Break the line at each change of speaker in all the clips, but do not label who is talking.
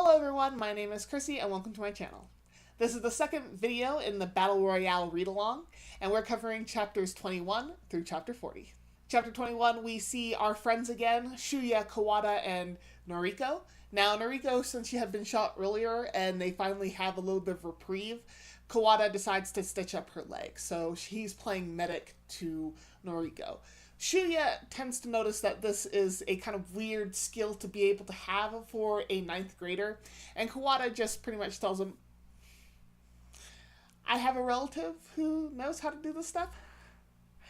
Hello everyone, my name is Chrissy and welcome to my channel. This is the second video in the Battle Royale Readalong, and we're covering chapters 21 through chapter 40. Chapter 21, we see our friends again, Shuya, Kawada, and Noriko. Now, Noriko, since she had been shot earlier and they finally have a little bit of reprieve, Kawada decides to stitch up her leg, so he's playing medic to Noriko. Shuya tends to notice that this is a kind of weird skill to be able to have for a 9th grader, and Kawada just pretty much tells him, I have a relative who knows how to do this stuff.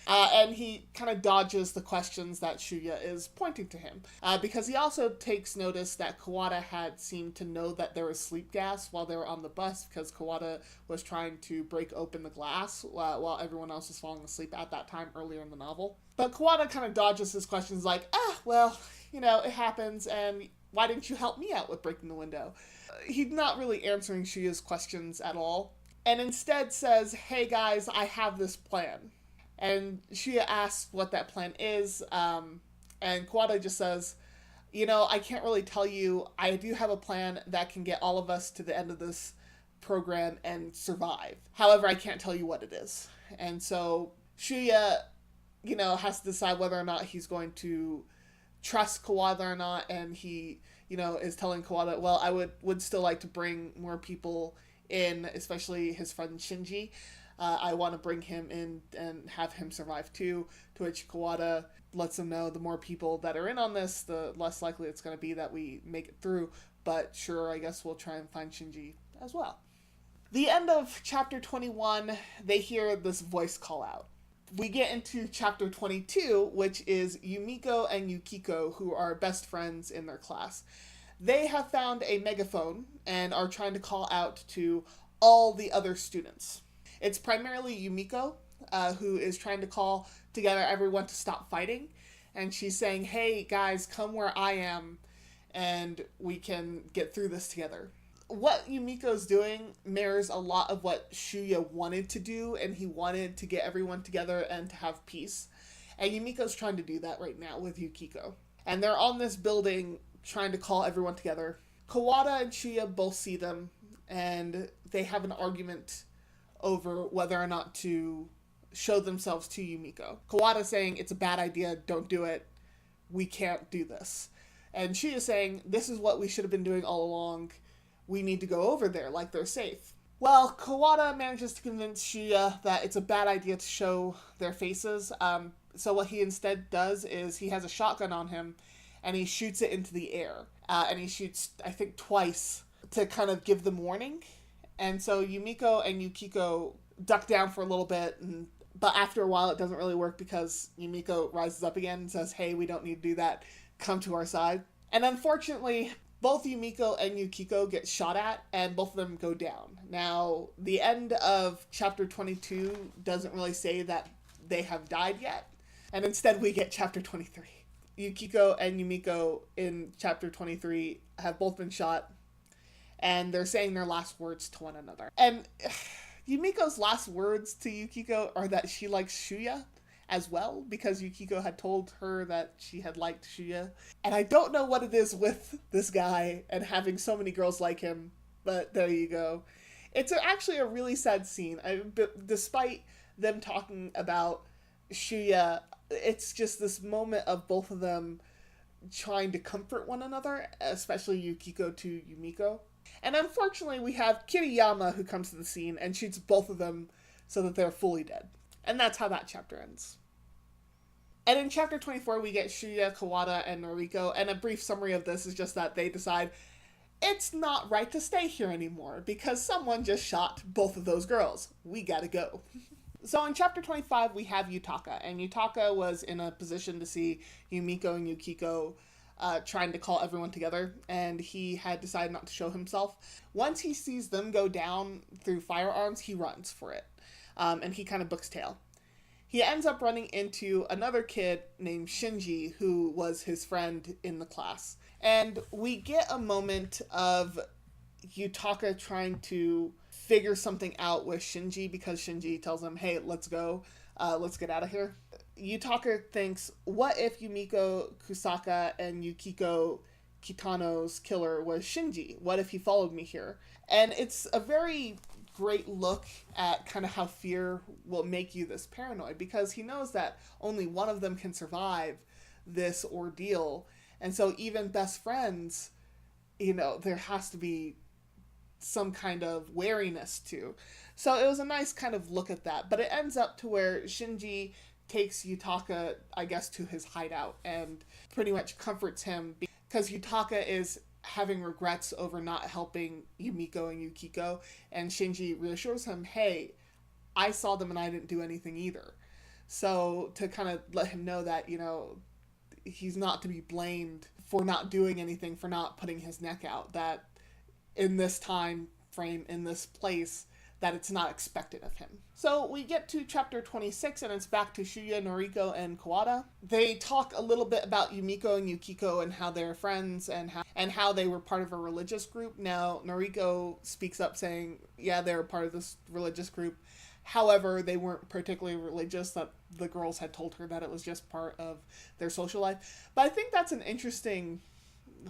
And he kind of dodges the questions that Shuya is pointing to him. Because he also takes notice that Kawada had seemed to know that there was sleep gas while they were on the bus, because Kawada was trying to break open the glass while everyone else was falling asleep at that time earlier in the novel. But Kawada kind of dodges his questions like, well, it happens, and why didn't you help me out with breaking the window? He's not really answering Shuya's questions at all, and instead says, hey guys, I have this plan. And Shuya asks what that plan is, and Kawada just says, I can't really tell you. I do have a plan that can get all of us to the end of this program and survive. However, I can't tell you what it is. And so Shuya, has to decide whether or not he's going to trust Kawada or not, and he, is telling Kawada, well, I would still like to bring more people in, especially his friend Shinji. I want to bring him in and have him survive too, to which Kawada lets him know the more people that are in on this, the less likely it's going to be that we make it through, but sure, I guess we'll try and find Shinji as well. The end of chapter 21, they hear this voice call out. We get into chapter 22, which is Yumiko and Yukiko, who are best friends in their class. They have found a megaphone and are trying to call out to all the other students. It's primarily Yumiko, who is trying to call together everyone to stop fighting. And she's saying, hey, guys, come where I am, and we can get through this together. What Yumiko's doing mirrors a lot of what Shuya wanted to do, and he wanted to get everyone together and to have peace. And Yumiko's trying to do that right now with Yukiko. And they're on this building trying to call everyone together. Kawada and Shuya both see them, and they have an argument over whether or not to show themselves to Yumiko. Kawada saying, it's a bad idea, don't do it, we can't do this. And Shuya saying, this is what we should have been doing all along, we need to go over there like they're safe. Well, Kawada manages to convince Shuya that it's a bad idea to show their faces, so what he instead does is he has a shotgun on him, and he shoots it into the air. And he shoots, I think, twice to kind of give them warning. And so Yumiko and Yukiko duck down for a little bit, but after a while it doesn't really work because Yumiko rises up again and says, hey, we don't need to do that, come to our side. And unfortunately, both Yumiko and Yukiko get shot at, and both of them go down. Now, the end of chapter 22 doesn't really say that they have died yet, and instead we get chapter 23. Yukiko and Yumiko in chapter 23 have both been shot, and they're saying their last words to one another. And Yumiko's last words to Yukiko are that she likes Shuya as well, because Yukiko had told her that she had liked Shuya. And I don't know what it is with this guy and having so many girls like him, but there you go. It's actually a really sad scene. Despite them talking about Shuya, it's just this moment of both of them trying to comfort one another, especially Yukiko to Yumiko. And unfortunately, we have Kiriyama who comes to the scene and shoots both of them so that they're fully dead. And that's how that chapter ends. And in chapter 24, we get Shuya, Kawada, and Noriko, and a brief summary of this is just that they decide it's not right to stay here anymore because someone just shot both of those girls. We gotta go. So in chapter 25, we have Yutaka, and Yutaka was in a position to see Yumiko and Yukiko trying to call everyone together, and he had decided not to show himself. Once he sees them go down through firearms, he runs for it, and he kind of books tail. He ends up running into another kid named Shinji, who was his friend in the class. And we get a moment of Yutaka trying to figure something out with Shinji, because Shinji tells him, hey, let's go, let's get out of here. Yutaka thinks, what if Yumiko, Kusaka, and Yukiko Kitano's killer was Shinji? What if he followed me here? And it's a very great look at kind of how fear will make you this paranoid, because he knows that only one of them can survive this ordeal. And so even best friends, there has to be some kind of wariness too. So it was a nice kind of look at that. But it ends up to where Shinji takes Yutaka, I guess, to his hideout and pretty much comforts him, because Yutaka is having regrets over not helping Yumiko and Yukiko, and Shinji reassures him, hey, I saw them and I didn't do anything either. So to kind of let him know that, he's not to be blamed for not doing anything, for not putting his neck out, that in this time frame, in this place, that it's not expected of him. So we get to chapter 26, and it's back to Shuya, Noriko, and Kawada. They talk a little bit about Yumiko and Yukiko and how they're friends and how they were part of a religious group. Now, Noriko speaks up saying, yeah, they were part of this religious group. However, they weren't particularly religious, that the girls had told her that it was just part of their social life. But I think that's an interesting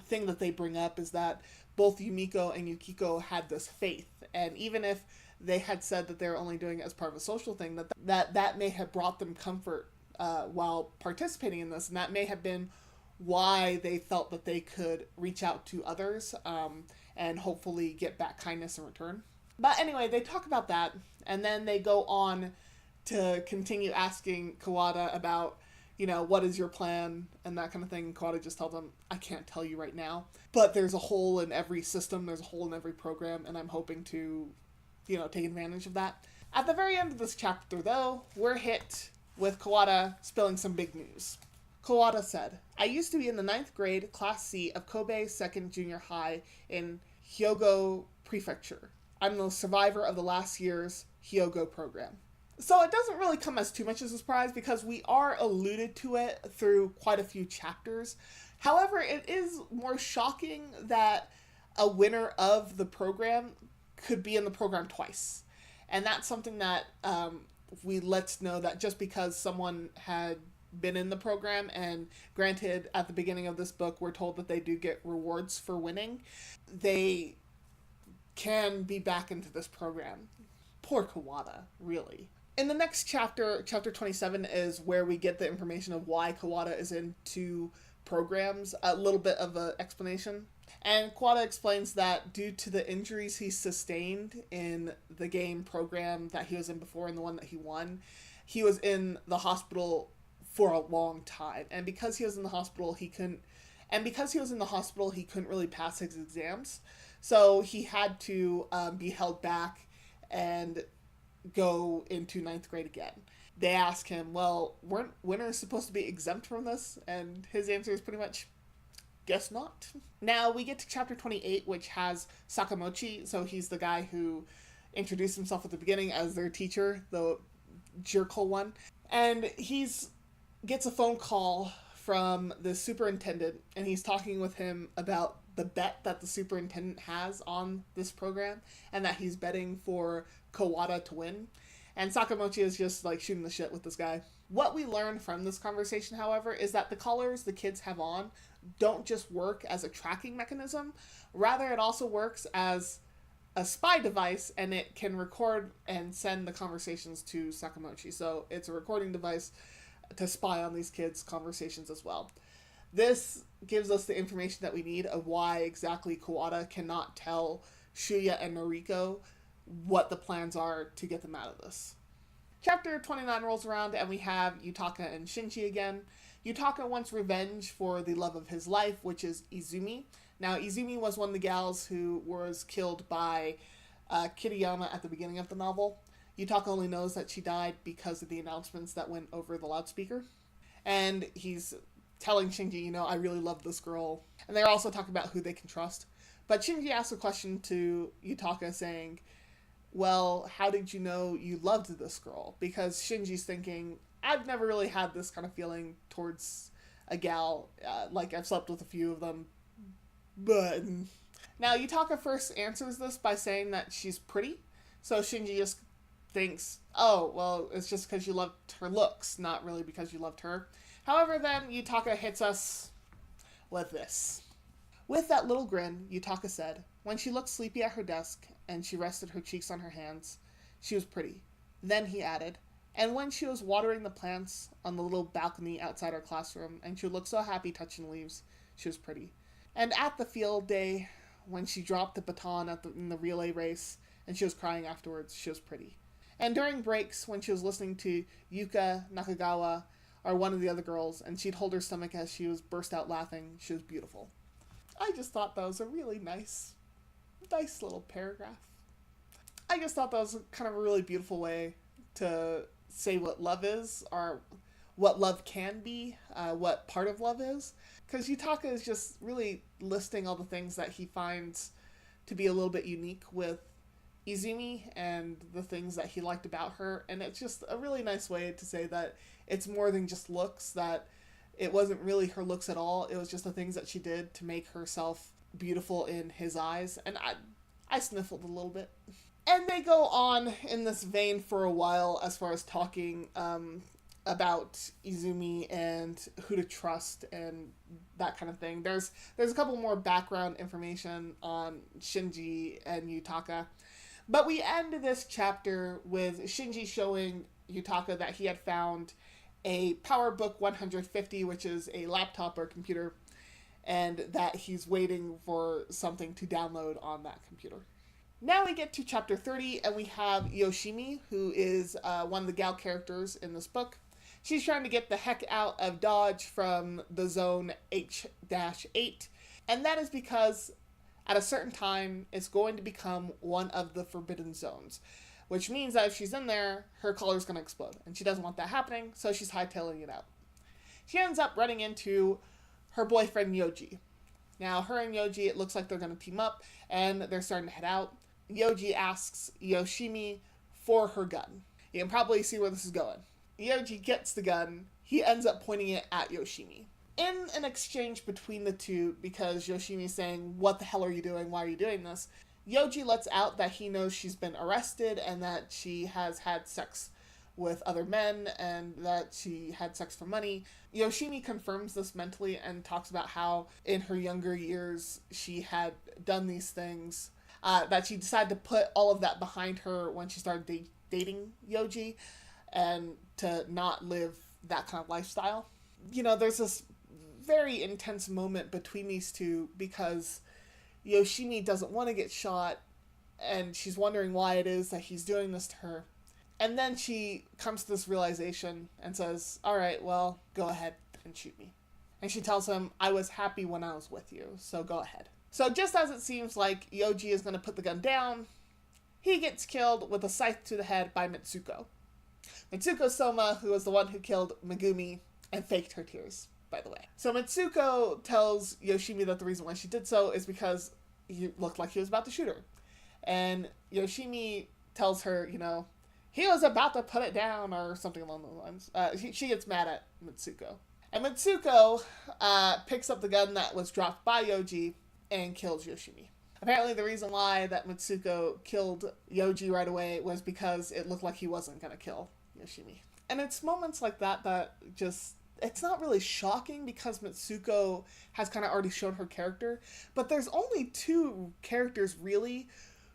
thing that they bring up, is that both Yumiko and Yukiko had this faith. And even if they had said that they were only doing it as part of a social thing, that may have brought them comfort while participating in this. And that may have been why they felt that they could reach out to others and hopefully get back kindness in return. But anyway, they talk about that, and then they go on to continue asking Kawada about, what is your plan and that kind of thing. Kawada just tells them, I can't tell you right now, but there's a hole in every system, there's a hole in every program, and I'm hoping to, take advantage of that. At the very end of this chapter, though, we're hit with Kawada spilling some big news. Kawada said, I used to be in the 9th grade, Class C of Kobe 2nd Junior High in Hyogo Prefecture. I'm the survivor of the last year's Hyogo program. So it doesn't really come as too much as a surprise, because we are alluded to it through quite a few chapters. However, it is more shocking that a winner of the program could be in the program twice. And that's something that we let's know that just because someone had been in the program, and granted at the beginning of this book we're told that they do get rewards for winning, they can be back into this program. Poor Kawada, really. In the next chapter, chapter 27, is where we get the information of why Kawada is into programs, a little bit of an explanation. And Kawada explains that due to the injuries he sustained in the game program that he was in before and the one that he won, he was in the hospital for a long time. And because he was in the hospital, he couldn't really pass his exams. So he had to be held back and go into 9th grade again. They ask him, well, weren't winners supposed to be exempt from this? And his answer is pretty much, guess not. Now we get to chapter 28, which has Sakamochi. So he's the guy who introduced himself at the beginning as their teacher, the jerkhole one. And gets a phone call from the superintendent, and he's talking with him about the bet that the superintendent has on this program, and that he's betting for Kawada to win. And Sakamochi is just like shooting the shit with this guy. What we learn from this conversation, however, is that the colors the kids have on don't just work as a tracking mechanism. Rather, it also works as a spy device, and it can record and send the conversations to Sakamochi. So it's a recording device to spy on these kids' conversations as well. This gives us the information that we need of why exactly Kawada cannot tell Shuya and Noriko what the plans are to get them out of this. Chapter 29 rolls around, and we have Yutaka and Shinji again. Yutaka wants revenge for the love of his life, which is Izumi. Now, Izumi was one of the gals who was killed by Kiriyama at the beginning of the novel. Yutaka only knows that she died because of the announcements that went over the loudspeaker. And he's telling Shinji, I really love this girl. And they're also talking about who they can trust. But Shinji asks a question to Yutaka saying, well, how did you know you loved this girl? Because Shinji's thinking, I've never really had this kind of feeling towards a gal. Like, I've slept with a few of them. But now Yutaka first answers this by saying that she's pretty. So Shinji just thinks, oh, well, it's just because you loved her looks, not really because you loved her. However, then Yutaka hits us with this. With that little grin, Yutaka said, when she looked sleepy at her desk and she rested her cheeks on her hands, she was pretty. Then he added, and when she was watering the plants on the little balcony outside her classroom and she looked so happy touching leaves, she was pretty. And at the field day, when she dropped the baton in the relay race and she was crying afterwards, she was pretty. And during breaks, when she was listening to Yuka Nakagawa or one of the other girls, and she'd hold her stomach as she was burst out laughing, she was beautiful. I just thought that was a really nice little paragraph. I just thought that was kind of a really beautiful way to say what love is, or what love can be, what part of love is. Because Yutaka is just really listing all the things that he finds to be a little bit unique with Izumi and the things that he liked about her. And it's just a really nice way to say that it's more than just looks, that it wasn't really her looks at all. It was just the things that she did to make herself beautiful in his eyes. And I sniffled a little bit. And they go on in this vein for a while as far as talking about Izumi and who to trust and that kind of thing. There's a couple more background information on Shinji and Yutaka. But we end this chapter with Shinji showing Yutaka that he had found a PowerBook 150, which is a laptop or computer, and that he's waiting for something to download on that computer. Now we get to chapter 30, and we have Yoshimi, who is one of the gal characters in this book. She's trying to get the heck out of Dodge from the zone H-8, and that is because at a certain time, it's going to become one of the forbidden zones, which means that if she's in there, her color is going to explode, and she doesn't want that happening, so she's hightailing it out. She ends up running into her boyfriend Yoji. Now, her and Yoji, it looks like they're going to team up, and they're starting to head out. Yoji asks Yoshimi for her gun. You can probably see where this is going. Yoji gets the gun. He ends up pointing it at Yoshimi. In an exchange between the two, because Yoshimi's saying, what the hell are you doing? Why are you doing this? Yoji lets out that he knows she's been arrested and that she has had sex with other men and that she had sex for money. Yoshimi confirms this mentally and talks about how in her younger years she had done these things, that she decided to put all of that behind her when she started dating Yoji and to not live that kind of lifestyle. You know, there's this very intense moment between these two because Yoshimi doesn't want to get shot and she's wondering why it is that he's doing this to her. And then she comes to this realization and says, all right, well, go ahead and shoot me. And she tells him, I was happy when I was with you, so go ahead. So just as it seems like Yoji is going to put the gun down, he gets killed with a scythe to the head by Mitsuko. Mitsuko Soma, who was the one who killed Megumi and faked her tears, by the way. So Mitsuko tells Yoshimi that the reason why she did so is because he looked like he was about to shoot her. And Yoshimi tells her, you know, he was about to put it down or something along those lines. She gets mad at Mitsuko. And Mitsuko picks up the gun that was dropped by Yoji and kills Yoshimi. Apparently the reason why that Mitsuko killed Yoji right away was because it looked like he wasn't going to kill Yoshimi. And it's moments like that that just, it's not really shocking because Mitsuko has kind of already shown her character, but there's only two characters really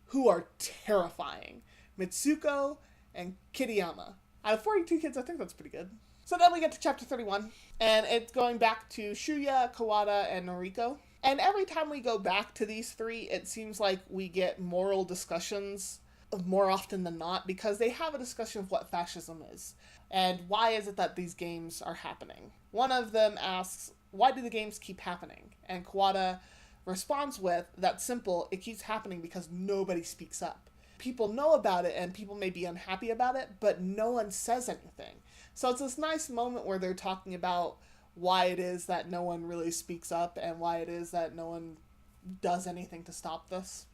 who are terrifying. Mitsuko and Kiriyama. Out of 42 kids, I think that's pretty good. So then we get to chapter 31, and it's going back to Shuya, Kawada, and Noriko. And every time we go back to these three, it seems like we get moral discussions more often than not, because they have a discussion of what fascism is, and why is it that these games are happening. One of them asks, why do the games keep happening? And Kawada responds with, that's simple, it keeps happening because nobody speaks up. People know about it and people may be unhappy about it, but no one says anything. So it's this nice moment where they're talking about why it is that no one really speaks up and why it is that no one does anything to stop this.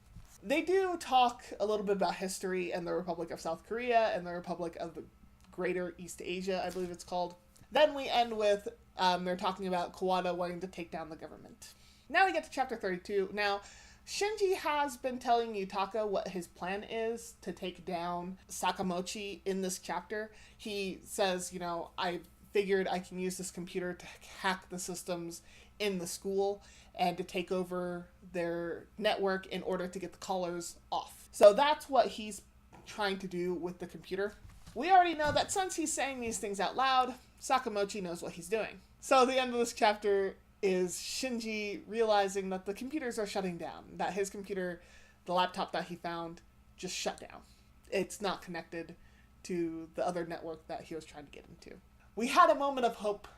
They do talk a little bit about history and the Republic of South Korea and the Republic of the Greater East Asia, I believe it's called. Then we end with, they're talking about Kawada wanting to take down the government. Now we get to chapter 32. Now, Shinji has been telling Yutaka what his plan is to take down Sakamochi in this chapter. He says, you know, I figured I can use this computer to hack the systems in the school and to take over their network in order to get the callers off. So that's what he's trying to do with the computer. We already know that since he's saying these things out loud, Sakamochi knows what he's doing. So the end of this chapter is Shinji realizing that the computers are shutting down, that his computer, the laptop that he found, just shut down. It's not connected to the other network that he was trying to get into. We had a moment of hope,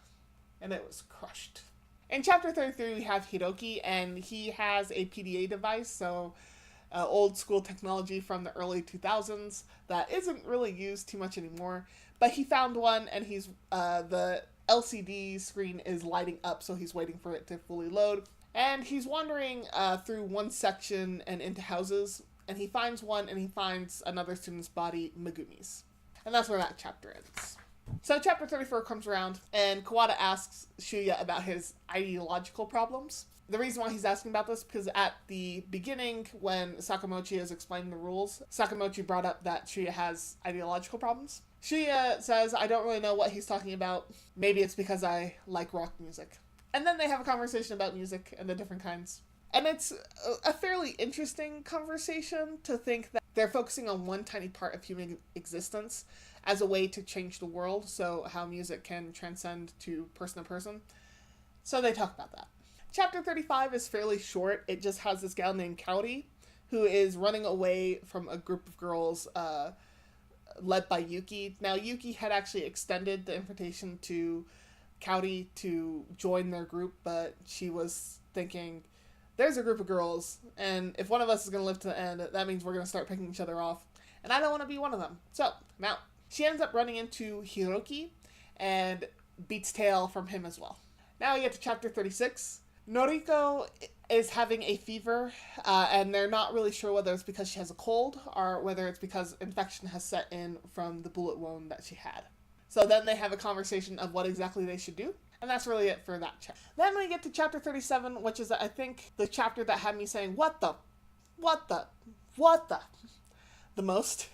and it was crushed. In chapter 33, we have Hiroki, and he has a PDA device, so old school technology from the early 2000s that isn't really used too much anymore. But he found one, and he's the LCD screen is lighting up, so he's waiting for it to fully load. And he's wandering through one section and into houses, and he finds one, and he finds another student's body, Megumi's. And that's where that chapter ends. So chapter 34 comes around, and Kawada asks Shuya about his ideological problems. The reason why he's asking about this, because at the beginning, when Sakamochi is explaining the rules, Sakamochi brought up that Shuya has ideological problems. Shuya says, I don't really know what he's talking about. Maybe it's because I like rock music. And then they have a conversation about music and the different kinds. And it's a fairly interesting conversation to think that they're focusing on one tiny part of human existence as a way to change the world, so how music can transcend to person. So they talk about that. Chapter 35 is fairly short. It just has this gal named Kaori who is running away from a group of girls led by Yuki. Now, Yuki had actually extended the invitation to Kaori to join their group, but she was thinking, there's a group of girls, and if one of us is going to live to the end, that means we're going to start picking each other off, and I don't want to be one of them. So, now, she ends up running into Hiroki and beats tail from him as well. Now we get to chapter 36. Noriko is having a fever, and they're not really sure whether it's because she has a cold or whether it's because infection has set in from the bullet wound that she had. So then they have a conversation of what exactly they should do. And that's really it for that chapter. Then we get to chapter 37, which is, I think, the chapter that had me saying, what the most.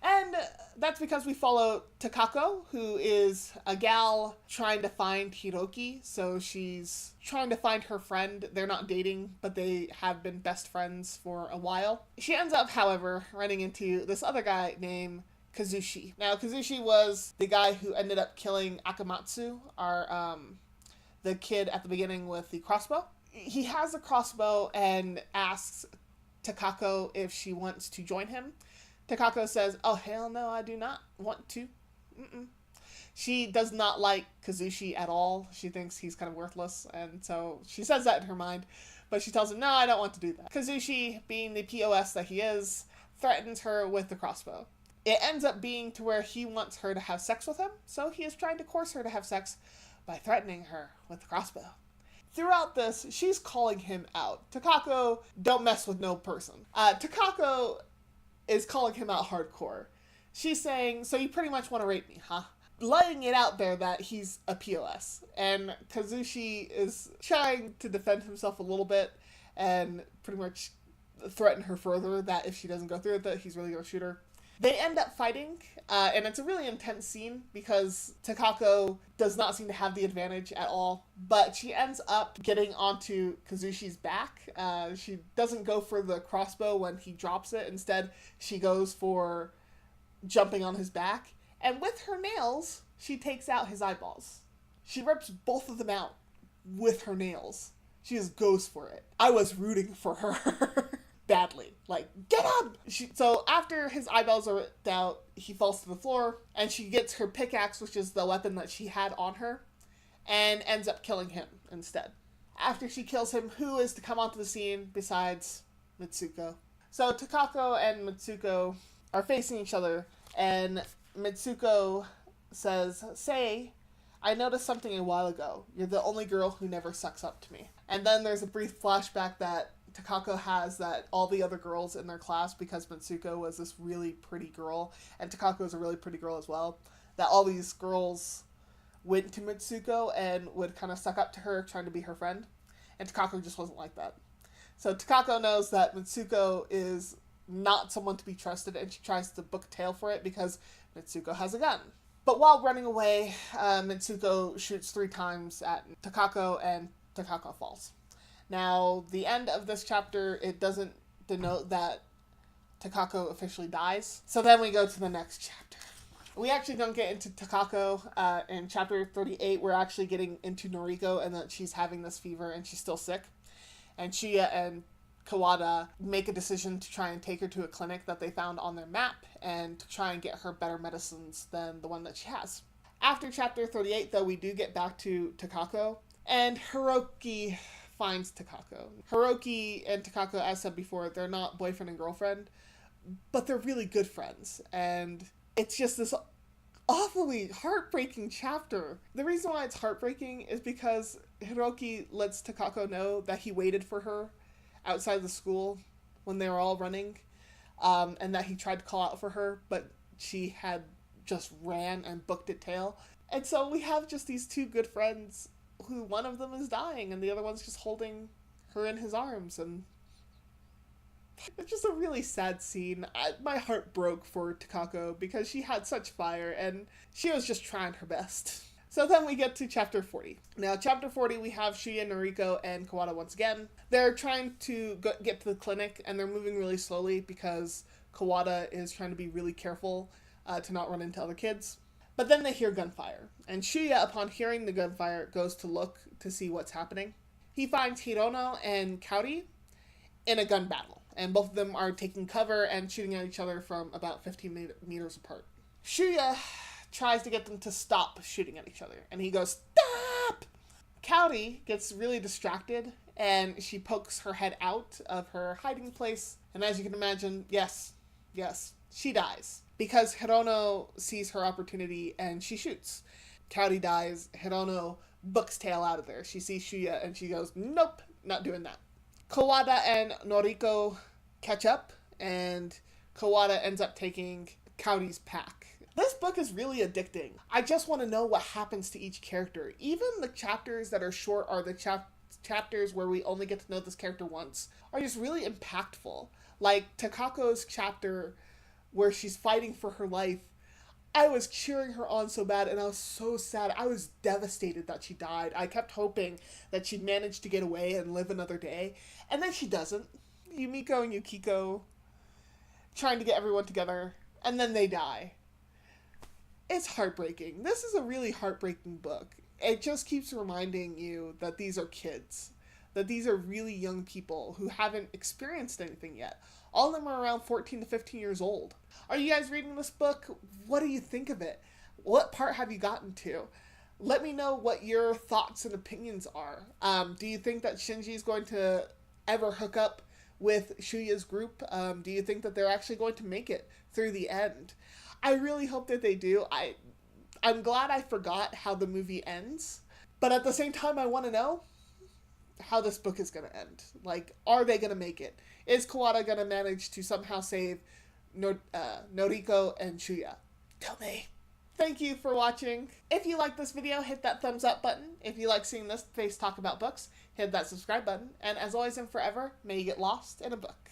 And that's because we follow Takako, who is a gal trying to find Hiroki. So she's trying to find her friend. They're not dating, but they have been best friends for a while. She ends up, however, running into this other guy named Kazushi. Now, Kazushi was the guy who ended up killing Akamatsu, the kid at the beginning with the crossbow. He has a crossbow and asks Takako if she wants to join him. Takako says, oh, hell no, I do not want to. She does not like Kazushi at all. She thinks he's kind of worthless, and so she says that in her mind, but she tells him, no, I don't want to do that. Kazushi, being the POS that he is, threatens her with the crossbow. It ends up being to where he wants her to have sex with him, so he is trying to coerce her to have sex by threatening her with the crossbow. Throughout this, she's calling him out. Takako, don't mess with no person. Takako is calling him out hardcore. She's saying, so you pretty much want to rape me, huh? Laying it out there that he's a POS. And Kazushi is trying to defend himself a little bit and pretty much threaten her further that if she doesn't go through with it, he's really going to shoot her. They end up fighting, and it's a really intense scene because Takako does not seem to have the advantage at all, but she ends up getting onto Kazushi's back. She doesn't go for the crossbow when he drops it. Instead, she goes for jumping on his back, and with her nails, she takes out his eyeballs. She rips both of them out with her nails. She just goes for it. I was rooting for her. Badly. Like, get up! So after his eyeballs are ripped out, he falls to the floor, and she gets her pickaxe, which is the weapon that she had on her, and ends up killing him instead. After she kills him, who is to come onto the scene besides Mitsuko? So Takako and Mitsuko are facing each other, and Mitsuko says, Say, I noticed something a while ago. You're the only girl who never sucks up to me. And then there's a brief flashback that Takako has that all the other girls in their class, because Mitsuko was this really pretty girl, and Takako is a really pretty girl as well, that all these girls went to Mitsuko and would kind of suck up to her, trying to be her friend, and Takako just wasn't like that. So Takako knows that Mitsuko is not someone to be trusted, and she tries to book a tail for it because Mitsuko has a gun. But while running away, Mitsuko shoots 3 times at Takako, and Takako falls. Now, the end of this chapter, it doesn't denote that Takako officially dies. So then we go to the next chapter. We actually don't get into Takako in chapter 38. We're actually getting into Noriko and that she's having this fever and she's still sick. And Shiya and Kawada make a decision to try and take her to a clinic that they found on their map and to try and get her better medicines than the one that she has. After chapter 38, though, we do get back to Takako, and Hiroki finds Takako. Hiroki and Takako, as said before, they're not boyfriend and girlfriend, but they're really good friends, and it's just this awfully heartbreaking chapter. The reason why it's heartbreaking is because Hiroki lets Takako know that he waited for her outside the school when they were all running, and that he tried to call out for her, but she had just ran and booked it tail. And so we have just these two good friends who one of them is dying and the other one's just holding her in his arms, and it's just a really sad scene. My heart broke for Takako because she had such fire and she was just trying her best. So then we get to chapter 40. Now, chapter 40, we have Shiya, Noriko, and Kawada once again. They're trying to get to the clinic, and they're moving really slowly because Kawada is trying to be really careful to not run into other kids. But then they hear gunfire, and Shiya, upon hearing the gunfire, goes to look to see what's happening. He finds Hirono and Kaori in a gun battle, and both of them are taking cover and shooting at each other from about 15 meters apart. Shiya tries to get them to stop shooting at each other, and he goes, "Stop!" Kaori gets really distracted, and she pokes her head out of her hiding place, and as you can imagine, yes, she dies. Because Hirono sees her opportunity and she shoots. Kaori dies, Hirono books tail out of there. She sees Shiya and she goes, "Nope, not doing that." Kawada and Noriko catch up, and Kawada ends up taking Kaori's pack. This book is really addicting. I just want to know what happens to each character. Even the chapters that are short are the chapters where we only get to know this character once are just really impactful. Like Takako's chapter where she's fighting for her life. I was cheering her on so bad, and I was so sad. I was devastated that she died. I kept hoping that she'd manage to get away and live another day, and then she doesn't. Yumiko and Yukiko trying to get everyone together, and then they die. It's heartbreaking. This is a really heartbreaking book. It just keeps reminding you that these are kids, that these are really young people who haven't experienced anything yet. All of them are around 14 to 15 years old. Are you guys reading this book? What do you think of it? What part have you gotten to? Let me know what your thoughts and opinions are. Do you think that Shinji is going to ever hook up with Shuya's group? Do you think that they're actually going to make it through the end? I really hope that they do. I'm glad I forgot how the movie ends, but at the same time, I want to know how this book is going to end. Like, are they going to make it? Is Kawada going to manage to somehow save Noriko and Shuya? Tell me. Thank you for watching. If you like this video, hit that thumbs up button. If you like seeing this face talk about books, hit that subscribe button. And as always and forever, may you get lost in a book.